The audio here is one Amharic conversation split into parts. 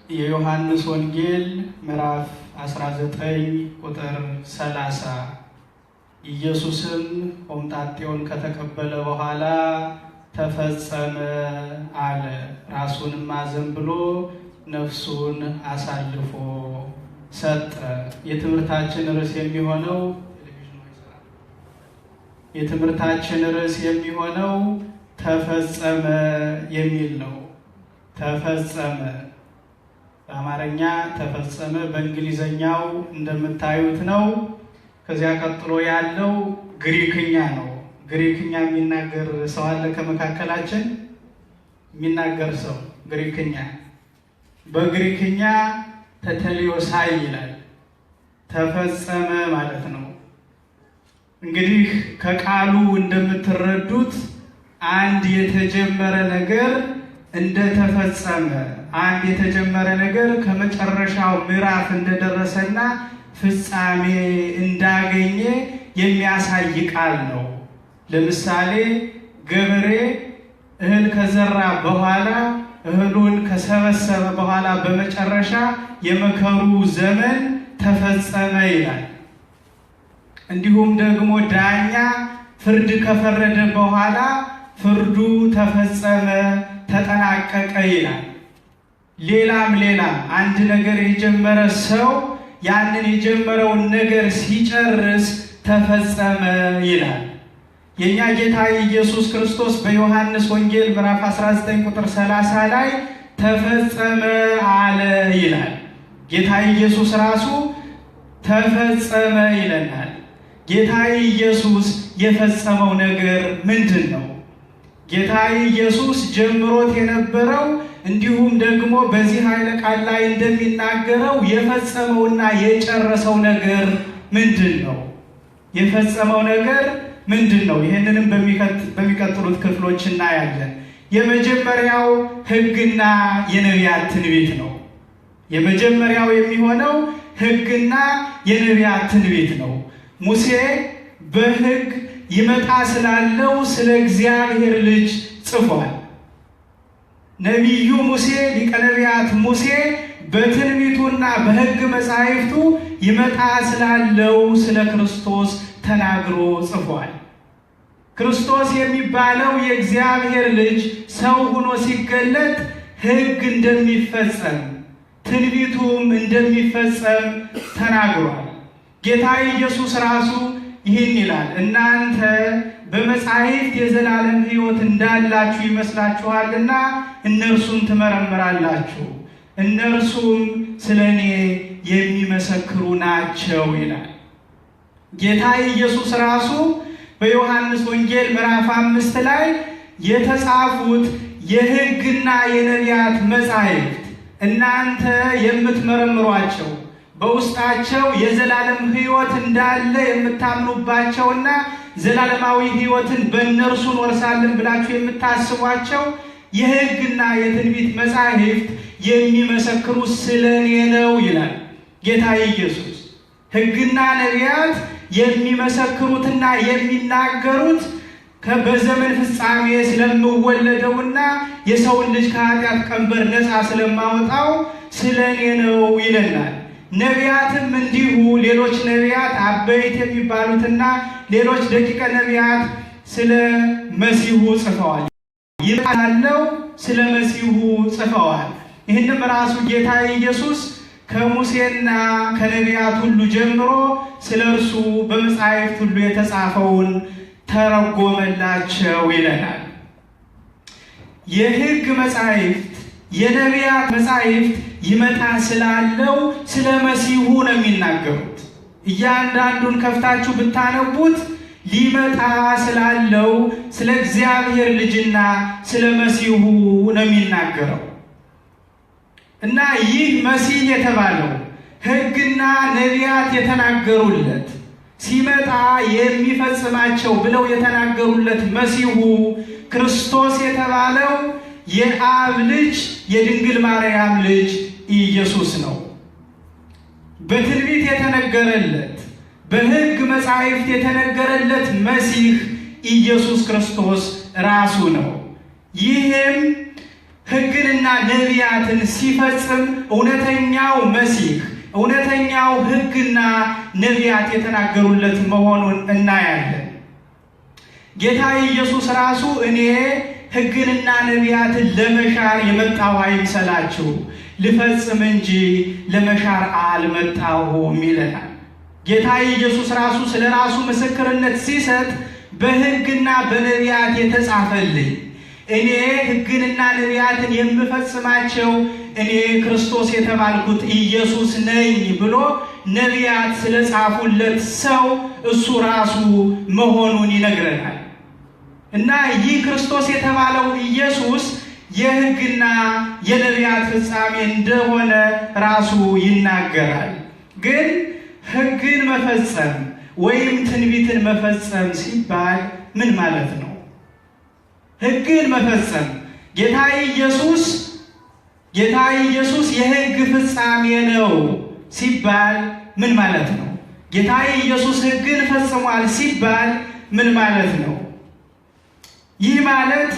የዮሐንስ ወንጌል ምዕራፍ 19 ቁጥር 30 ኢየሱስም ሆምጣጤውን ከተቀበለ በኋላ ተፈጸመ አለ። ራሱንም አዘንብሎ ነፍሱን አሳልፎ ሰጠ። የትምህርታችን ርዕስ የሚሆነው ተፈጸመ የሚል ነው። ተፈጸመ በአማርኛ ተፈጸመ፣ በእንግሊዘኛው እንደምታዩት ነው። ከዚያ ቀጥሎ ያለው ግሪክኛ ነው። ግሪክኛ የሚናገር ሰው አለ ከመካከላችን? የሚናገር ሰው ግሪክኛ? በግሪክኛ ተተሊዮሳይ ይላል። ተፈጸመ ማለት ነው። እንግዲህ ከቃሉ እንደምትረዱት አንድ የተጀመረ ነገር እንደተፈጸመ፣ አንድ የተጀመረ ነገር ከመጨረሻው ምዕራፍ እንደደረሰና ፍጻሜ እንዳገኘ የሚያሳይ ቃል ነው። ለምሳሌ ገበሬ እህል ከዘራ በኋላ እህሉን ከሰበሰበ በኋላ በመጨረሻ የመከሩ ዘመን ተፈጸመ ይላል። እንዲሁም ደግሞ ዳኛ ፍርድ ከፈረደ በኋላ ፍርዱ ተፈጸመ፣ ተጠናቀቀ ይላል። ሌላም አንድ ነገር የጀመረ ሰው ያንን የጀመረውን ነገር ሲጨርስ ተፈጸመ ይላል። የኛ ጌታ ኢየሱስ ክርስቶስ በዮሐንስ ወንጌል ምዕራፍ 19 ቁጥር 30 ላይ ተፈጸመ አለ ይላል። ጌታ ኢየሱስ ራሱ ተፈጸመ ይለናል። ጌታ ኢየሱስ የፈጸመው ነገር ምንድን ነው? ጌታ ኢየሱስ ጀምሮት የነበረው እንዲሁም ደግሞ በዚህ ኃይለ ቃል ላይ እንደሚናገረው የፈጸመውና የጨረሰው ነገር ምንድን ነው? የፈጸመው ነገር ምንድን ነው? ይህንንም በሚቀጥሉት ክፍሎች እናያለን። የመጀመሪያው ሕግና የነቢያት ትንቢት ነው። የመጀመሪያው የሚሆነው ሕግና የነቢያት ትንቢት ነው። ሙሴ በሕግ ይመጣ ስላለው ስለ እግዚአብሔር ልጅ ጽፏል። ነቢዩ ሙሴ ሊቀ ነቢያት ሙሴ በትንቢቱና በሕግ መጻሕፍቱ ይመጣ ስላለው ስለ ክርስቶስ ተናግሮ ጽፏል። ክርስቶስ የሚባለው የእግዚአብሔር ልጅ ሰው ሆኖ ሲገለጥ ሕግ እንደሚፈጸም ትንቢቱም እንደሚፈጸም ተናግሯል። ጌታ ኢየሱስ ራሱ ይህን ይላል፣ እናንተ በመጻሕፍት የዘላለም ሕይወት እንዳላችሁ ይመስላችኋልና እነርሱን ትመረምራላችሁ፣ እነርሱም ስለ እኔ የሚመሰክሩ ናቸው ይላል። ጌታ ኢየሱስ ራሱ በዮሐንስ ወንጌል ምዕራፍ 5 ላይ የተጻፉት የሕግና የነቢያት መጻሕፍት እናንተ የምትመረምሯቸው በውስጣቸው የዘላለም ሕይወት እንዳለ የምታምኑባቸውና ዘላለማዊ ሕይወትን በእነርሱ እንወርሳለን ብላችሁ የምታስቧቸው የሕግና የትንቢት መጻሕፍት የሚመሰክሩ ስለ እኔ ነው ይላል ጌታ ኢየሱስ። ሕግና ነቢያት የሚመሰክሩትና የሚናገሩት በዘመን ፍጻሜ ስለምወለደውና የሰውን ልጅ ከኃጢአት ቀንበር ነፃ ስለማወጣው ስለ እኔ ነው ይለናል። ነቢያትም እንዲሁ ሌሎች ነቢያት አበይት የሚባሉትና ሌሎች ደቂቀ ነቢያት ስለ መሲሁ ጽፈዋል። ይባላለው ስለ መሲሁ ጽፈዋል። ይህንም ራሱ ጌታ ኢየሱስ ከሙሴና ከነቢያት ሁሉ ጀምሮ ስለ እርሱ በመጻሕፍት ሁሉ የተጻፈውን ተረጎመላቸው ይለናል። የሕግ መጻሕፍት የነቢያት መጻሕፍት ይመጣ ስላለው ስለ መሲሁ ነው የሚናገሩት። እያንዳንዱን ከፍታችሁ ብታነቡት ሊመጣ ስላለው ስለ እግዚአብሔር ልጅና ስለ መሲሁ ነው የሚናገረው እና ይህ መሲህ የተባለው ሕግና ነቢያት የተናገሩለት ሲመጣ የሚፈጽማቸው ብለው የተናገሩለት መሲሁ ክርስቶስ የተባለው የአብ ልጅ የድንግል ማርያም ልጅ ኢየሱስ ነው። በትንቢት የተነገረለት በሕግ መጻሕፍት የተነገረለት መሲህ ኢየሱስ ክርስቶስ ራሱ ነው። ይህም ሕግንና ነቢያትን ሲፈጽም እውነተኛው መሲህ እውነተኛው ሕግና ነቢያት የተናገሩለት መሆኑን እናያለን። ጌታ ኢየሱስ ራሱ እኔ ሕግንና ነቢያትን ለመሻር የመጣሁ አይምሰላችሁ ልፈጽም እንጂ ለመሻር አልመጣሁም ይለናል። ጌታ ኢየሱስ ራሱ ስለ ራሱ ምስክርነት ሲሰጥ በሕግና በነቢያት የተጻፈልኝ እኔ ሕግንና ነቢያትን የምፈጽማቸው እኔ ክርስቶስ የተባልኩት ኢየሱስ ነኝ ብሎ ነቢያት ስለጻፉለት ሰው እሱ ራሱ መሆኑን ይነግረናል። እና ይህ ክርስቶስ የተባለው ኢየሱስ የሕግና የነቢያት ፍጻሜ እንደሆነ ራሱ ይናገራል። ግን ሕግን መፈጸም ወይም ትንቢትን መፈጸም ሲባል ምን ማለት ነው? ሕግን መፈጸም ጌታ ኢየሱስ የሕግ ፍጻሜ ነው ሲባል ምን ማለት ነው? ጌታ ኢየሱስ ሕግን ፈጽሟል ሲባል ምን ማለት ነው? ይህ ማለት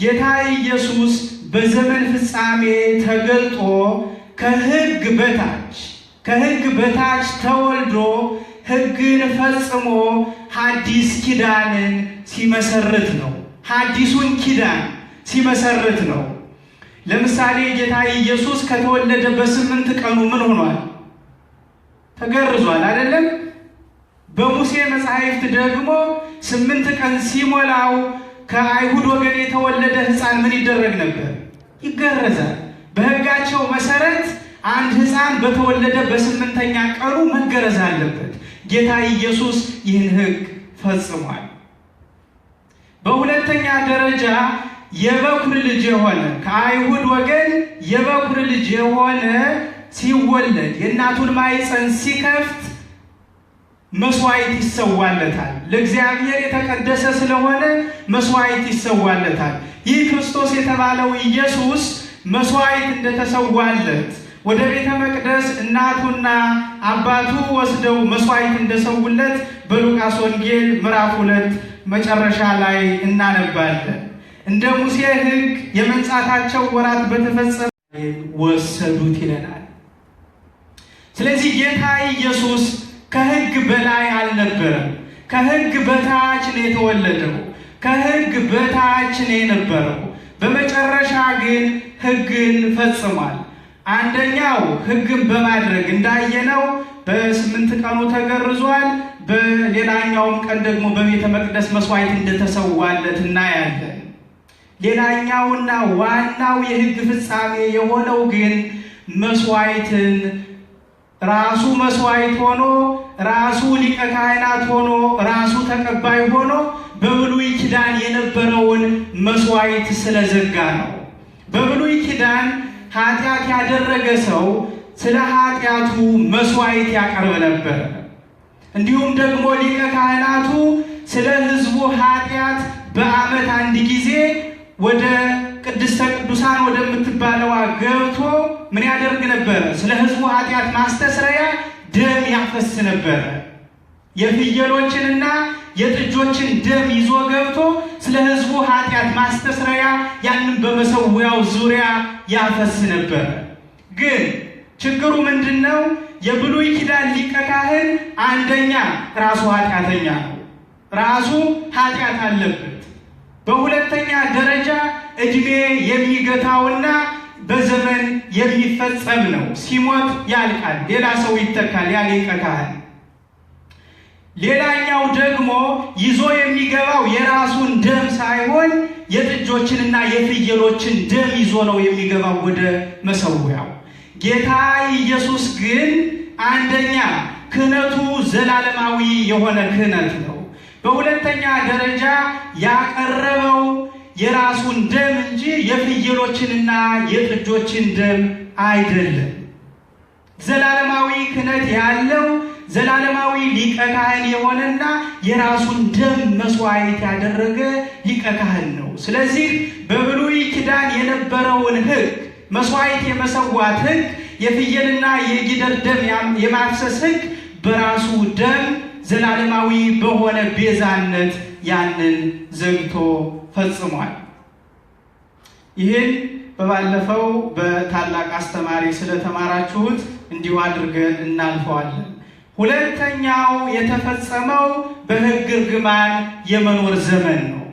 ጌታ ኢየሱስ በዘመን ፍጻሜ ተገልጦ ከሕግ በታች ተወልዶ ሕግን ፈጽሞ ሐዲስ ኪዳንን ሲመሰርት ነው። ሐዲሱን ኪዳን ሲመሰርት ነው። ለምሳሌ ጌታ ኢየሱስ ከተወለደ በ8 ቀኑ ምን ሆኗል? ተገርዟል አይደለም? በሙሴ መጻሕፍት ደግሞ 8 ቀን ሲሞላው ከአይሁድ ወገን የተወለደ ሕፃን ምን ይደረግ ነበር? ይገረዛል። በሕጋቸው መሰረት አንድ ሕፃን በተወለደ በ8ኛ ቀኑ መገረዝ አለበት። ጌታ ኢየሱስ ይህን ሕግ ፈጽሟል። በሁለተኛ ደረጃ የበኩር ልጅ የሆነ ከአይሁድ ወገን የበኩር ልጅ የሆነ ሲወለድ የእናቱን ማኅፀን ሲከፍት መስዋዕት ይሰዋለታል። ለእግዚአብሔር የተቀደሰ ስለሆነ መስዋዕት ይሰዋለታል። ይህ ክርስቶስ የተባለው ኢየሱስ መስዋዕት እንደተሰዋለት ወደ ቤተ መቅደስ እናቱና አባቱ ወስደው መስዋዕት እንደሰውለት በሉቃስ ወንጌል ምዕራፍ 2 መጨረሻ ላይ እናነባለን። እንደ ሙሴ ሕግ የመንጻታቸው ወራት በተፈጸመ ወሰዱት ይለናል። ስለዚህ ጌታ ኢየሱስ ከሕግ በላይ አልነበረም። ከሕግ በታች ነው የተወለደው። ከሕግ በታች ነው የነበረው። በመጨረሻ ግን ሕግን ፈጽሟል። አንደኛው ሕግን በማድረግ እንዳየነው በ8 ቀኑ ተገርዟል። በሌላኛውም ቀን ደግሞ በቤተ መቅደስ መስዋዕት እንደተሰዋለት እናያለን። ሌላኛውና ዋናው የሕግ ፍጻሜ የሆነው ግን መስዋዕትን ራሱ መስዋዕት ሆኖ ራሱ ሊቀ ካህናት ሆኖ ራሱ ተቀባይ ሆኖ በብሉይ ኪዳን የነበረውን መስዋዕት ስለዘጋ ነው። በብሉይ ኪዳን ኃጢአት ያደረገ ሰው ስለ ኃጢአቱ መስዋዕት ያቀርብ ነበር። እንዲሁም ደግሞ ሊቀ ካህናቱ ስለ ሕዝቡ ኃጢአት በዓመት አንድ ጊዜ ወደ ቅድስተ ቅዱሳን ወደምትባለዋ ገብቶ ምን ያደርግ ነበር? ስለ ሕዝቡ ኃጢአት ማስተስረያ ደም ያፈስ ነበር። የፍየሎችንና የጥጆችን ደም ይዞ ገብቶ ስለ ሕዝቡ ኃጢአት ማስተስረያ ያንን በመሰዊያው ዙሪያ ያፈስ ነበር። ግን ችግሩ ምንድነው? የብሉይ ኪዳን ሊቀ ካህን አንደኛ ራሱ ኃጢአተኛ ነው። ራሱ ኃጢአት አለበት። በሁለተኛ ደረጃ ዕድሜ የሚገታውና በዘመን የሚፈጸም ነው። ሲሞት ያልቃል፣ ሌላ ሰው ይተካል ያ ሊቀ ካህን። ሌላኛው ደግሞ ይዞ የሚገባው የራሱን ደም ሳይሆን የጥጆችንና የፍየሎችን ደም ይዞ ነው የሚገባው ወደ መሰዊያው። ጌታ ኢየሱስ ግን አንደኛ ክህነቱ ዘላለማዊ የሆነ ክህነት ነው። በሁለተኛ ደረጃ ያቀረበው የራሱን ደም እንጂ የፍየሎችንና የጥጆችን ደም አይደለም። ዘላለማዊ ክህነት ያለው ዘላለማዊ ሊቀ ካህን የሆነና የራሱን ደም መስዋዕት ያደረገ ሊቀ ካህን ነው። ስለዚህ በብሉይ ኪዳን የነበረውን ሕግ መስዋዕት የመሰዋት ሕግ፣ የፍየልና የጊደር ደም የማፍሰስ ሕግ በራሱ ደም ዘላለማዊ በሆነ ቤዛነት ያንን ዘግቶ ፈጽሟል። ይህን በባለፈው በታላቅ አስተማሪ ስለተማራችሁት እንዲሁ አድርገን እናልፈዋለን። ሁለተኛው የተፈጸመው በሕግ እርግማን የመኖር ዘመን ነው።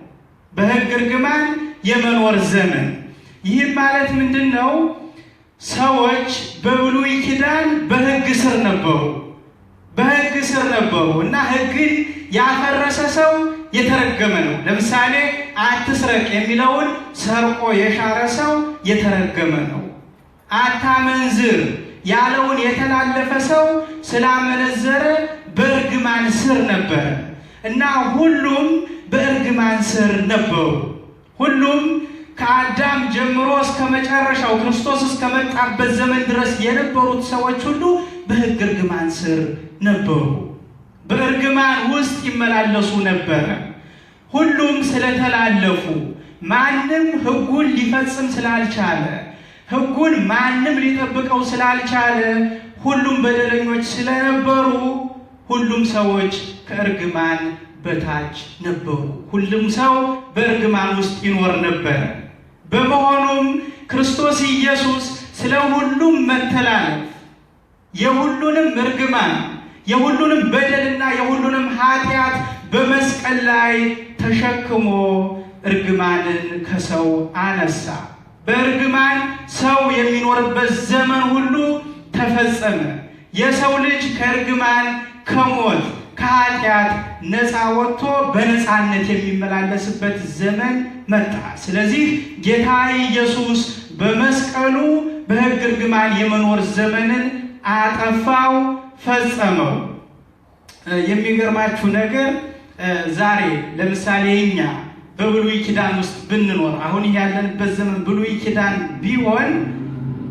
በሕግ እርግማን የመኖር ዘመን። ይህ ማለት ምንድነው? ሰዎች በብሉይ ኪዳን በሕግ ስር ነበሩ። በሕግ ስር ነበሩ እና ሕግን ያፈረሰ ሰው የተረገመ ነው። ለምሳሌ አትስረቅ የሚለውን ሰርቆ የሻረ ሰው የተረገመ ነው። አታመንዝር ያለውን የተላለፈ ሰው ስላመነዘረ በእርግማን ስር ነበረ እና ሁሉም በእርግማን ስር ነበሩ። ሁሉም ከአዳም ጀምሮ እስከ መጨረሻው ክርስቶስ እስከመጣበት ዘመን ድረስ የነበሩት ሰዎች ሁሉ በሕግ እርግማን ስር ነበሩ። በእርግማን ውስጥ ይመላለሱ ነበረ። ሁሉም ስለተላለፉ፣ ማንም ሕጉን ሊፈጽም ስላልቻለ፣ ሕጉን ማንም ሊጠብቀው ስላልቻለ፣ ሁሉም በደለኞች ስለነበሩ ሁሉም ሰዎች ከእርግማን በታች ነበሩ። ሁሉም ሰው በእርግማን ውስጥ ይኖር ነበር። በመሆኑም ክርስቶስ ኢየሱስ ስለ ሁሉም መተላለፍ፣ የሁሉንም እርግማን፣ የሁሉንም በደልና የሁሉንም ኃጢአት በመስቀል ላይ ተሸክሞ እርግማንን ከሰው አነሳ። በእርግማን ሰው የሚኖርበት ዘመን ሁሉ ተፈጸመ። የሰው ልጅ ከእርግማን ከሞት ከኃጢአት ነፃ ወጥቶ በነፃነት የሚመላለስበት ዘመን መጣ። ስለዚህ ጌታ ኢየሱስ በመስቀሉ በሕግ እርግማን የመኖር ዘመንን አጠፋው፣ ፈጸመው። የሚገርማችሁ ነገር ዛሬ ለምሳሌ እኛ በብሉይ ኪዳን ውስጥ ብንኖር፣ አሁን ያለንበት ዘመን ብሉይ ኪዳን ቢሆን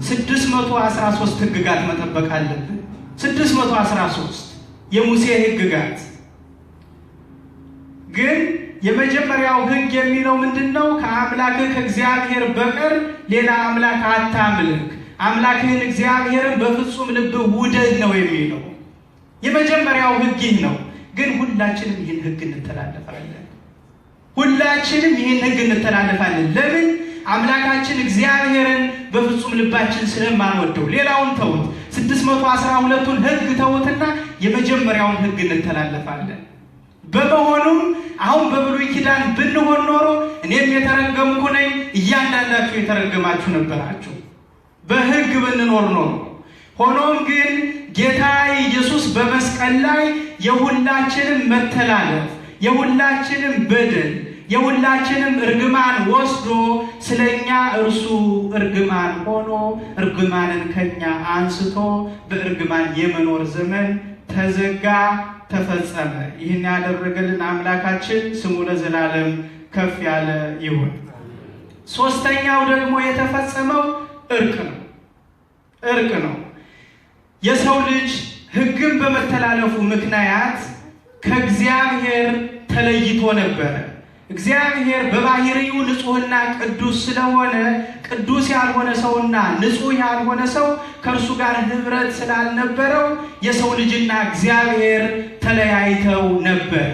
613 ሕግጋት መጠበቅ አለብን። 613 የሙሴ ሕግጋት። ግን የመጀመሪያው ሕግ የሚለው ምንድነው? ከአምላክህ ከእግዚአብሔር በቀር ሌላ አምላክ አታምልክ፣ አምላክህን እግዚአብሔርን በፍጹም ልብህ ውደድ ነው የሚለው። የመጀመሪያው ሕግ ይህ ነው። ግን ሁላችንም ይህን ሕግ እንተላለፋለን። ሁላችንም ይህን ሕግ እንተላለፋለን። ለምን? አምላካችን እግዚአብሔርን በፍጹም ልባችን ስለማንወደው። ሌላውን ተውት፣ 612ቱን ሕግ ተውትና የመጀመሪያውን ሕግ እንተላለፋለን። በመሆኑም አሁን በብሉይ ኪዳን ብንሆን ኖሮ እኔም የተረገምኩ ነኝ፣ እያንዳንዳችሁ የተረገማችሁ ነበራችሁ በሕግ ብንኖር ኖሮ። ሆኖም ግን ጌታ ኢየሱስ በመስቀል ላይ የሁላችንም መተላለፍ፣ የሁላችንም በደል፣ የሁላችንም እርግማን ወስዶ ስለኛ እርሱ እርግማን ሆኖ እርግማንን ከኛ አንስቶ በእርግማን የመኖር ዘመን ተዘጋ፣ ተፈጸመ። ይህን ያደረገልን አምላካችን ስሙ ለዘላለም ከፍ ያለ ይሁን። ሶስተኛው ደግሞ የተፈጸመው እርቅ ነው። እርቅ ነው። የሰው ልጅ ሕግን በመተላለፉ ምክንያት ከእግዚአብሔር ተለይቶ ነበረ። እግዚአብሔር በባህሪው ንጹሕና ቅዱስ ስለሆነ ቅዱስ ያልሆነ ሰውና ንጹሕ ያልሆነ ሰው ከእርሱ ጋር ኅብረት ስላልነበረው የሰው ልጅና እግዚአብሔር ተለያይተው ነበረ።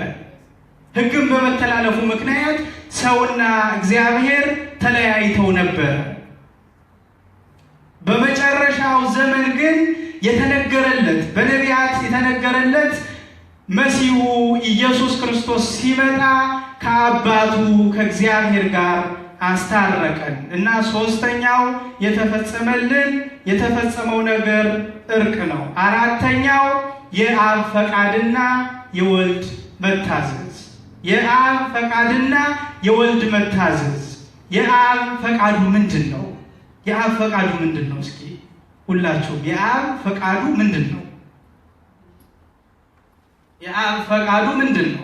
ሕግን በመተላለፉ ምክንያት ሰውና እግዚአብሔር ተለያይተው ነበረ። በመጨረሻው ዘመን ግን የተነገረለት በነቢያት የተነገረለት መሲሁ ኢየሱስ ክርስቶስ ሲመጣ ከአባቱ ከእግዚአብሔር ጋር አስታረቀን እና ሶስተኛው የተፈጸመው ነገር እርቅ ነው። አራተኛው የአብ ፈቃድና የወልድ መታዘዝ። የአብ ፈቃድና የወልድ መታዘዝ። የአብ ፈቃዱ ምንድን ነው? የአብ ፈቃዱ ምንድን ነው? እስኪ ሁላችሁም የአብ ፈቃዱ ምንድን ነው? የአብ ፈቃዱ ምንድን ነው?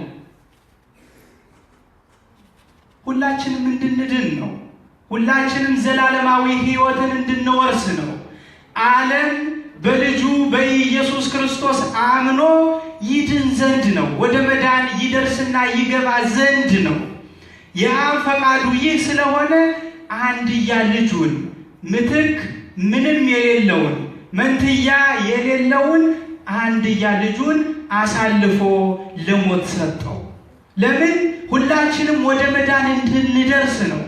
ሁላችንም እንድንድን ነው። ሁላችንም ዘላለማዊ ሕይወትን እንድንወርስ ነው። ዓለም በልጁ በኢየሱስ ክርስቶስ አምኖ ይድን ዘንድ ነው። ወደ መዳን ይደርስና ይገባ ዘንድ ነው። የአብ ፈቃዱ ይህ ስለሆነ አንድያ ልጁን ምትክ ምንም የሌለውን መንትያ የሌለውን አንድያ ልጁን አሳልፎ ለሞት ሰጠው። ለምን? ሁላችንም ወደ መዳን እንድንደርስ ነው።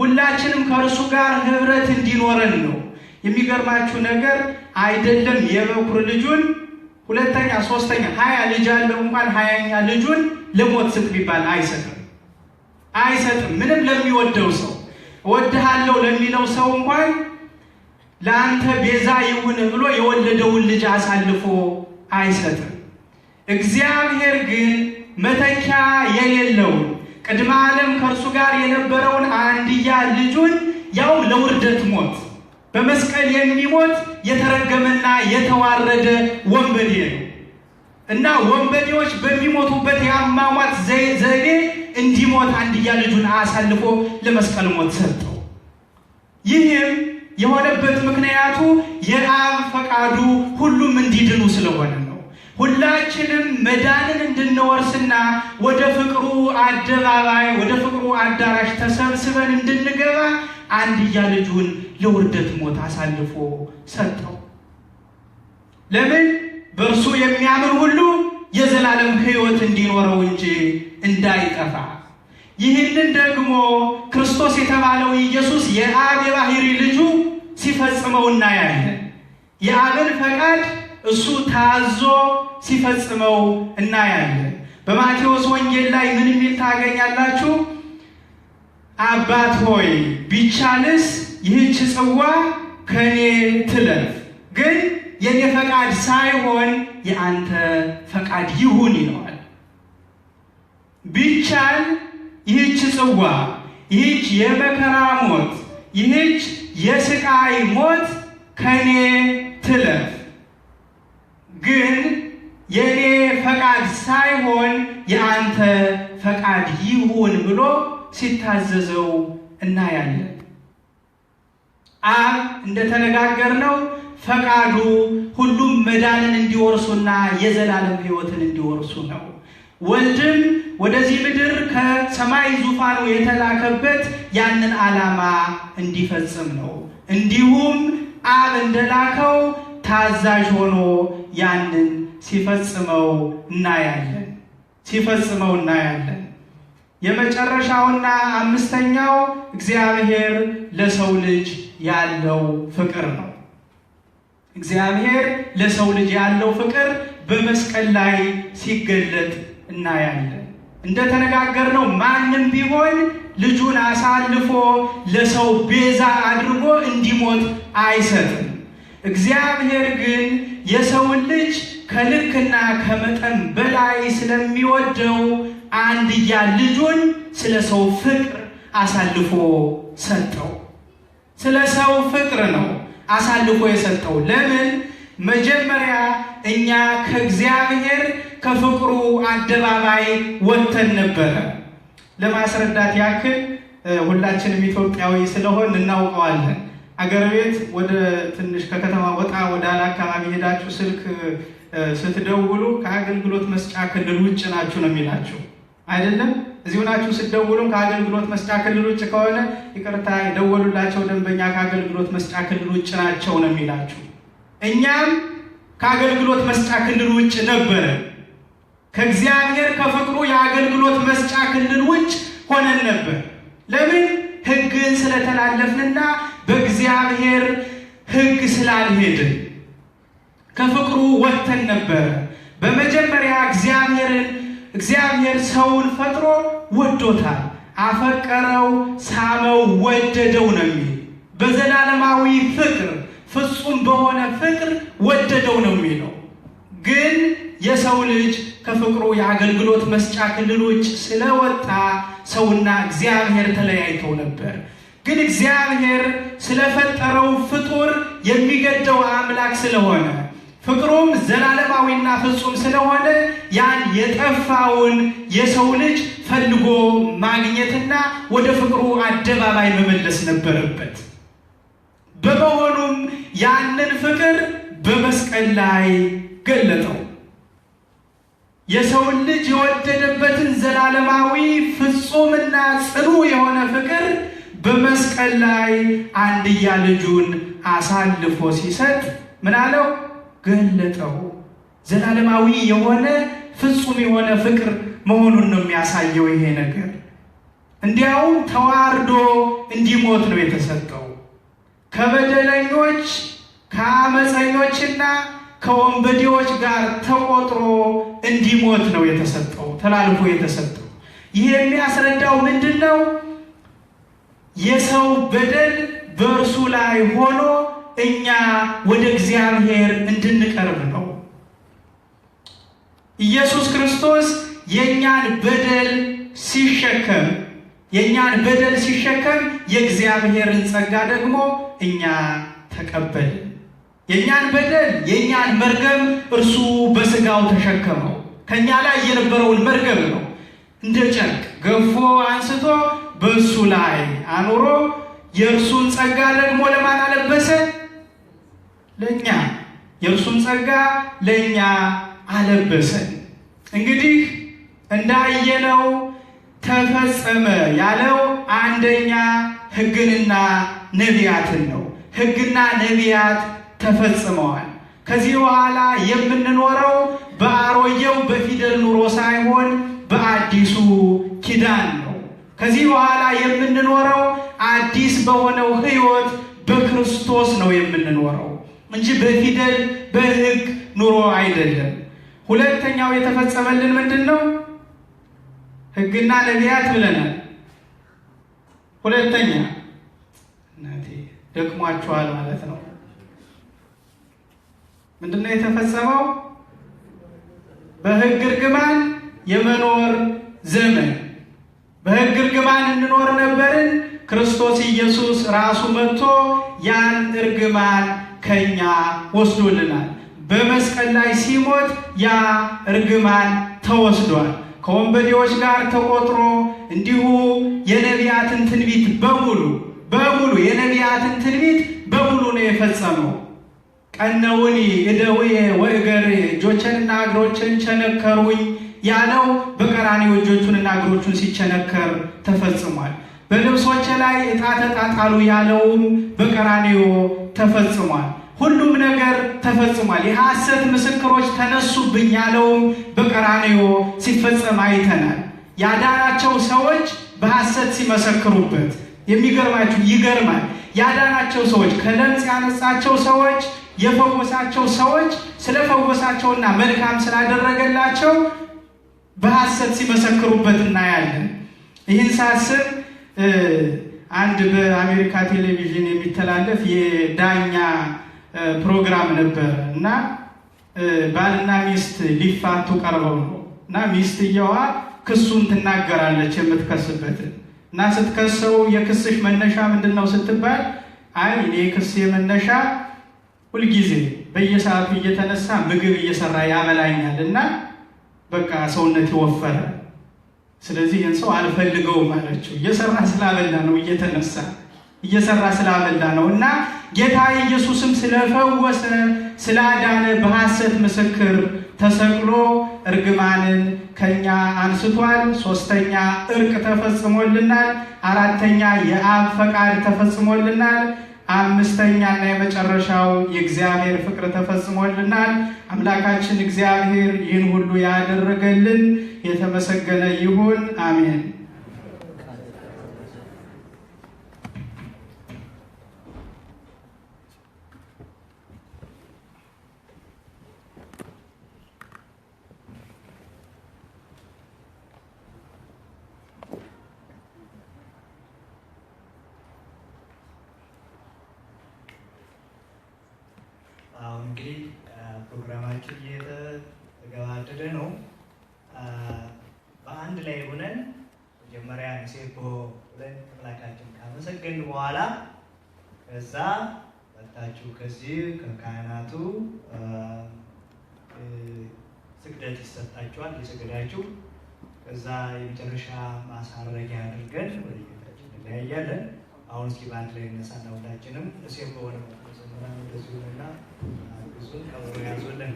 ሁላችንም ከእርሱ ጋር ህብረት እንዲኖረን ነው። የሚገርማችሁ ነገር አይደለም የበኩር ልጁን ሁለተኛ ሶስተኛ 20 ልጅ አለው እንኳን 20ኛ ልጁን ለሞት ስጥ ቢባል አይሰጥም። ምንም ለሚወደው ሰው እወድሃለሁ ለሚለው ሰው እንኳን ለአንተ ቤዛ ይሁን ብሎ የወለደውን ልጅ አሳልፎ አይሰጥም። እግዚአብሔር ግን መተኪያ የሌለውን ቅድመ ዓለም ከእርሱ ጋር የነበረውን አንድያ ልጁን ያው ለውርደት ሞት በመስቀል የሚሞት የተረገመና የተዋረደ ወንበዴ ነው እና ወንበዴዎች በሚሞቱበት የአሟሟት ዘይቤ እንዲሞት አንድያ ልጁን አሳልፎ ለመስቀል ሞት ሰጠው። ይህም የሆነበት ምክንያቱ የአብ ፈቃዱ ሁሉም እንዲድኑ ስለሆነ ነው። ሁላችንም መዳንን እንድንወርስና ወደ ፍቅሩ አደባባይ ወደ ፍቅሩ አዳራሽ ተሰብስበን እንድንገባ አንድያ ልጁን ለውርደት ሞት አሳልፎ ሰጠው። ለምን? በእርሱ የሚያምን ሁሉ የዘላለም ሕይወት እንዲኖረው እንጂ እንዳይጠፋ። ይህንን ደግሞ ክርስቶስ የተባለው ኢየሱስ የአብ የባህሪ ልጁ ሲፈጽመው እናያለን። የአብን ፈቃድ እሱ ታዞ ሲፈጽመው እናያለን። በማቴዎስ ወንጌል ላይ ምን የሚል ታገኛላችሁ? አባት ሆይ ቢቻልስ ይህች ጽዋ ከኔ ትለፍ፣ ግን የኔ ፈቃድ ሳይሆን የአንተ ፈቃድ ይሁን ይለዋል። ቢቻል ይህች ጽዋ፣ ይህች የመከራ ሞት፣ ይህች የስቃይ ሞት ከኔ ትለፍ፣ ግን የኔ ፈቃድ ሳይሆን የአንተ ፈቃድ ይሁን ብሎ ሲታዘዘው እናያለን። አብ እንደተነጋገርነው ፈቃዱ ሁሉም መዳንን እንዲወርሱና የዘላለም ሕይወትን እንዲወርሱ ነው። ወልድም ወደዚህ ምድር ከሰማይ ዙፋኑ የተላከበት ያንን ዓላማ እንዲፈጽም ነው። እንዲሁም አብ እንደላከው ታዛዥ ሆኖ ያንን ሲፈጽመው እናያለን። የመጨረሻውና አምስተኛው እግዚአብሔር ለሰው ልጅ ያለው ፍቅር ነው። እግዚአብሔር ለሰው ልጅ ያለው ፍቅር በመስቀል ላይ ሲገለጥ እናያለን። እንደተነጋገርነው ማንም ቢሆን ልጁን አሳልፎ ለሰው ቤዛ አድርጎ እንዲሞት አይሰጥም። እግዚአብሔር ግን የሰውን ልጅ ከልክና ከመጠን በላይ ስለሚወደው አንድያ ልጁን ስለ ሰው ፍቅር አሳልፎ ሰጠው። ስለ ሰው ፍቅር ነው አሳልፎ የሰጠው። ለምን? መጀመሪያ እኛ ከእግዚአብሔር ከፍቅሩ አደባባይ ወጥተን ነበረ። ለማስረዳት ያክል ሁላችንም ኢትዮጵያዊ ስለሆን እናውቀዋለን። አገር ቤት ወደ ትንሽ ከከተማ ወጣ ወዳለ አካባቢ ሄዳችሁ ስልክ ስትደውሉ ከአገልግሎት መስጫ ክልል ውጭ ናችሁ ነው የሚላችሁ አይደለም? እዚሁ ናችሁ ስትደውሉም ከአገልግሎት መስጫ ክልል ውጭ ከሆነ ይቅርታ የደወሉላቸው ደንበኛ ከአገልግሎት መስጫ ክልል ውጭ ናቸው ነው የሚላችሁ። እኛም ከአገልግሎት መስጫ ክልል ውጭ ነበረ። ከእግዚአብሔር ከፍቅሩ የአገልግሎት መስጫ ክልል ውጭ ሆነን ነበር። ለምን? ሕግን ስለተላለፍንና በእግዚአብሔር ሕግ ስላልሄድን ከፍቅሩ ወጥተን ነበረ። በመጀመሪያ እግዚአብሔር ሰውን ፈጥሮ ወዶታል። አፈቀረው፣ ሳመው፣ ወደደው ነው የሚል። በዘላለማዊ ፍቅር ፍጹም በሆነ ፍቅር ወደደው ነው የሚለው። ግን የሰው ልጅ ከፍቅሩ የአገልግሎት መስጫ ክልሎች ስለወጣ ሰውና እግዚአብሔር ተለያይተው ነበር። ግን እግዚአብሔር ስለፈጠረው ፍጡር የሚገደው አምላክ ስለሆነ ፍቅሩም ዘላለማዊና ፍጹም ስለሆነ ያን የጠፋውን የሰው ልጅ ፈልጎ ማግኘትና ወደ ፍቅሩ አደባባይ መመለስ ነበረበት። በመሆኑም ያንን ፍቅር በመስቀል ላይ ገለጠው። የሰውን ልጅ የወደደበትን ዘላለማዊ ፍጹምና ጽኑ የሆነ ፍቅር በመስቀል ላይ አንድያ ልጁን አሳልፎ ሲሰጥ ምን አለው? ገለጠው። ዘላለማዊ የሆነ ፍጹም የሆነ ፍቅር መሆኑን ነው የሚያሳየው ይሄ ነገር። እንዲያውም ተዋርዶ እንዲሞት ነው የተሰጠው። ከበደለኞች ከአመፀኞችና ከወንበዴዎች ጋር ተቆጥሮ እንዲሞት ነው የተሰጠው፣ ተላልፎ የተሰጠው። ይህ የሚያስረዳው ምንድነው? የሰው በደል በእርሱ ላይ ሆኖ እኛ ወደ እግዚአብሔር እንድንቀርብ ነው። ኢየሱስ ክርስቶስ የእኛን በደል ሲሸከም የእግዚአብሔርን ጸጋ ደግሞ እኛ ተቀበልን። የእኛን በደል የእኛን መርገም እርሱ በስጋው ተሸከመው። ከእኛ ላይ የነበረውን መርገም ነው እንደ ጨርቅ ገፎ አንስቶ በእሱ ላይ አኑሮ የእርሱን ጸጋ ደግሞ ለማን አለበሰ? ለእኛ። የእርሱን ጸጋ ለእኛ አለበሰን። እንግዲህ እንዳየነው ተፈጸመ ያለው አንደኛ ሕግንና ነቢያትን ነው። ሕግና ነቢያት ተፈጽመዋል። ከዚህ በኋላ የምንኖረው በአሮጌው በፊደል ኑሮ ሳይሆን በአዲሱ ኪዳን ነው። ከዚህ በኋላ የምንኖረው አዲስ በሆነው ሕይወት በክርስቶስ ነው የምንኖረው እንጂ በፊደል በሕግ ኑሮ አይደለም። ሁለተኛው የተፈጸመልን ምንድን ነው? ሕግና ነቢያት ብለናል። ሁለተኛ እናቴ ደክሟችኋል ማለት ነው። ምንድን ነው የተፈጸመው? በሕግ እርግማን የመኖር ዘመን። በሕግ እርግማን እንኖር ነበርን። ክርስቶስ ኢየሱስ ራሱ መጥቶ ያን እርግማን ከኛ ወስዶልናል። በመስቀል ላይ ሲሞት ያ እርግማን ተወስዷል። ከወንበዴዎች ጋር ተቆጥሮ እንዲሁ የነቢያትን ትንቢት በሙሉ የነቢያትን ትንቢት በሙሉ ነው የፈጸመው። ቀነውኒ እደውየ ወእገሬ እጆቼንና እግሮቼን ቸነከሩኝ ያለው በቀራንዮ እጆቹንና እግሮቹን ሲቸነከር ተፈጽሟል። በልብሶቼ ላይ ዕጣ ተጣጣሉ ያለውም በቀራንዮ ተፈጽሟል። ሁሉም ነገር ተፈጽሟል። የሐሰት ምስክሮች ተነሱብኝ ያለውም በቀራንዮ ሲፈጸም አይተናል። ያዳናቸው ሰዎች በሐሰት ሲመሰክሩበት ይገርማል። ያዳናቸው ሰዎች፣ ከለምጽ ያነጻቸው ሰዎች፣ የፈወሳቸው ሰዎች ስለፈወሳቸውና መልካም ስላደረገላቸው በሐሰት ሲመሰክሩበት እናያለን። ይህን ሳስብ አንድ በአሜሪካ ቴሌቪዥን የሚተላለፍ የዳኛ ፕሮግራም ነበር እና ባልና ሚስት ሊፋቱ ቀርበው ነው እና ሚስትየዋ ክሱን ትናገራለች የምትከስበትን እና ስትከሰው የክስሽ መነሻ ምንድን ነው ስትባል፣ አይ እኔ ክስ የመነሻ ሁልጊዜ በየሰዓቱ እየተነሳ ምግብ እየሰራ ያበላኛል እና በቃ ሰውነት ይወፈረ፣ ስለዚህ ይህን ሰው አልፈልገውም አለችው። እየሰራ ስላበላ ነው እየሰራ ስላበላ ነው እና ጌታ ኢየሱስም ስለፈወሰ ስላዳነ በሐሰት ምስክር ተሰቅሎ እርግማንን ከኛ አንስቷል። ሶስተኛ እርቅ ተፈጽሞልናል። አራተኛ የአብ ፈቃድ ተፈጽሞልናል። አምስተኛና የመጨረሻው የእግዚአብሔር ፍቅር ተፈጽሞልናል። አምላካችን እግዚአብሔር ይህን ሁሉ ያደረገልን የተመሰገነ ይሁን። አሜን። እንግዲህ ፕሮግራማችን እየተገባደደ ነው። በአንድ ላይ ሆነን መጀመሪያ ሴቦ ብለን አምላካችን ካመሰገን በኋላ ከዛ መጣችሁ ከዚህ ከካህናቱ ስግደት ይሰጣችኋል። የሰገዳችሁ ከዛ የመጨረሻ ማሳረጊያ አድርገን ወደ ቤታችን እንለያያለን። አሁን እስኪ በአንድ ላይ እነሳና ሁላችንም ሴቦ ሆነ ዘመራን እንደዚሁና ብዙን ከበሮ ያዙልን።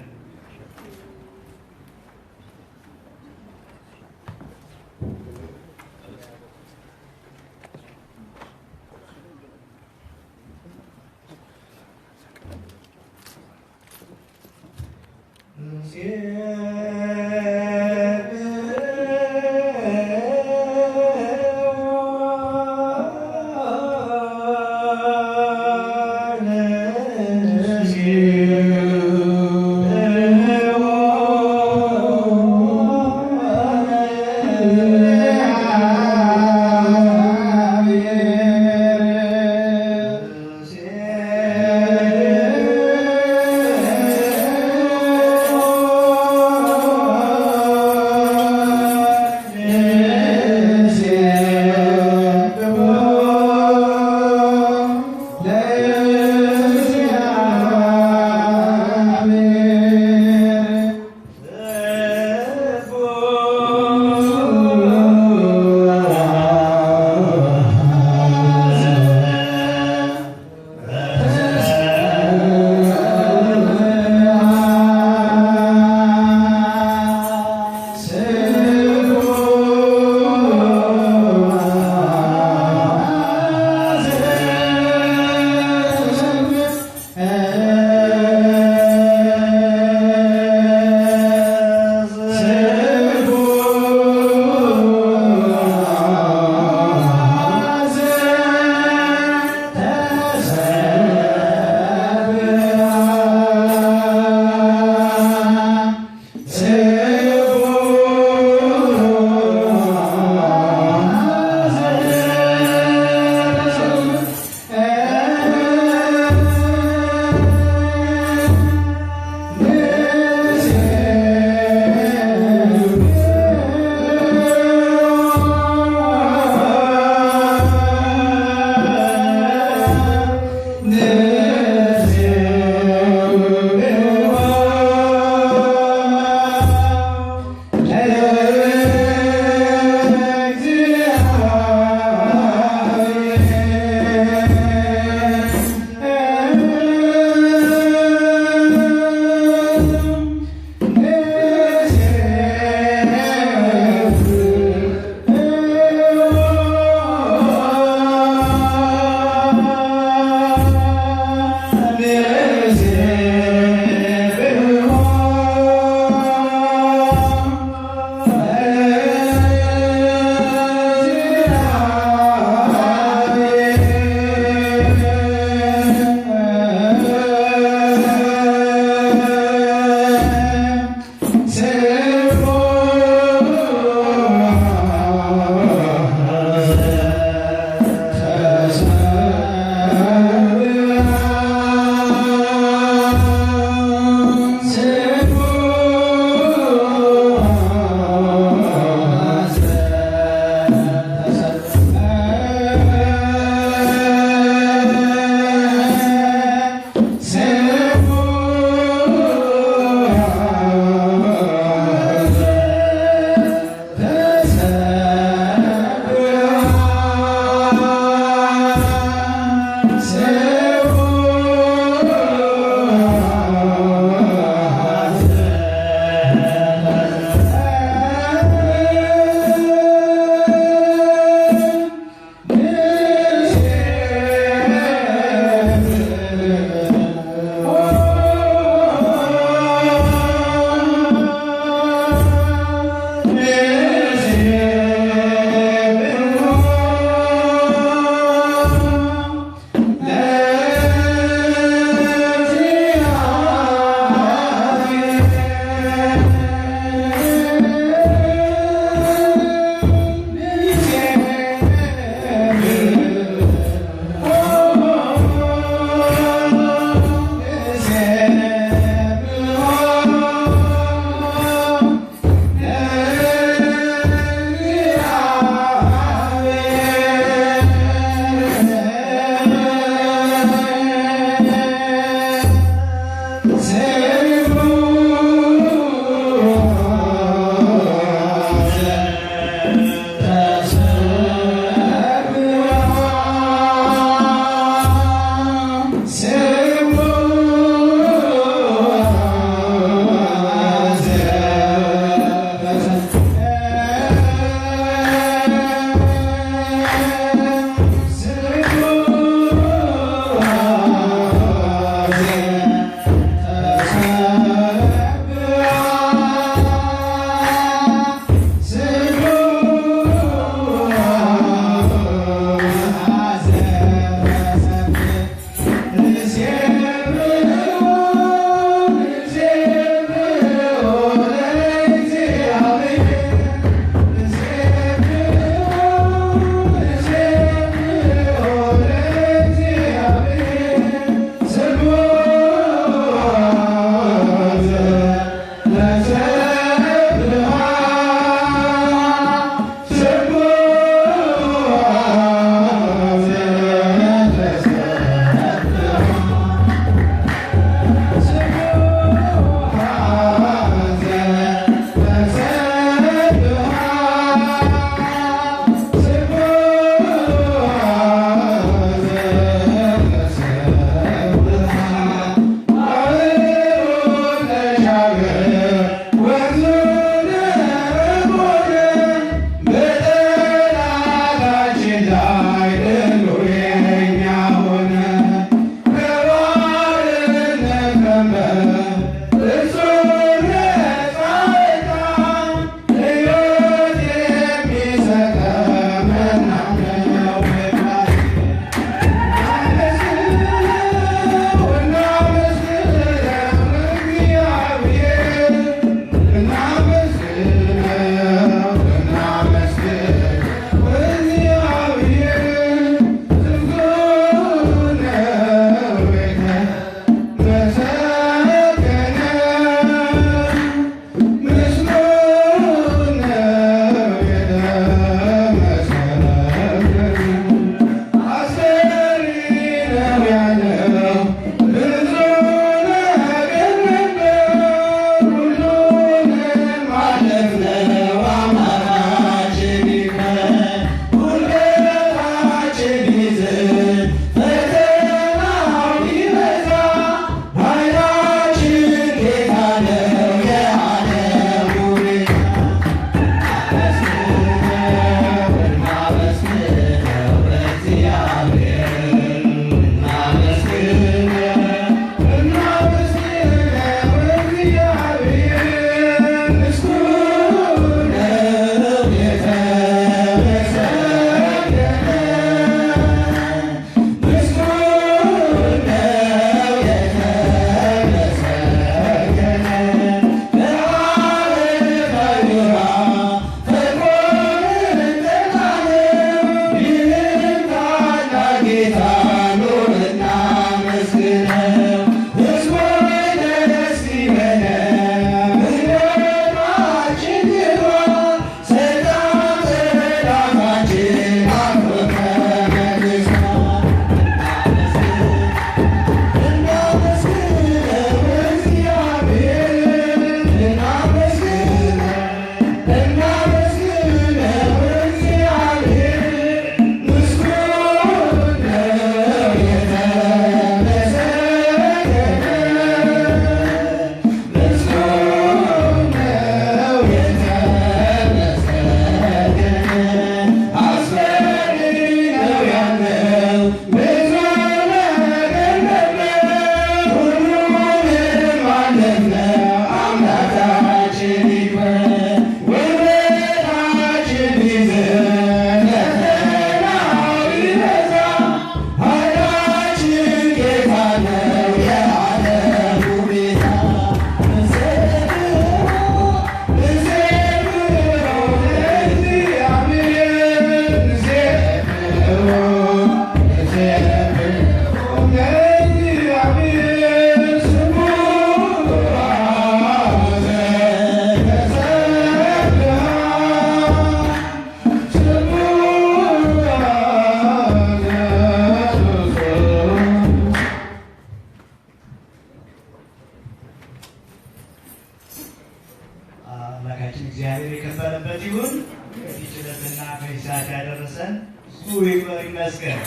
አምላካችን እግዚአብሔር የከበረበት ይሁን። ከዚህ ችለትና ከዚህ ሰዓት ያደረሰን እሱ ይክበር ይመስገን።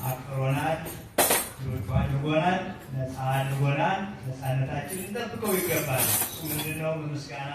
አክብሮናል፣ ልጆቹ አድርጎናል፣ ነፃ አድርጎናል። ነፃነታችንን እንጠብቀው ይገባል። እሱ ምንድነው? በምስጋና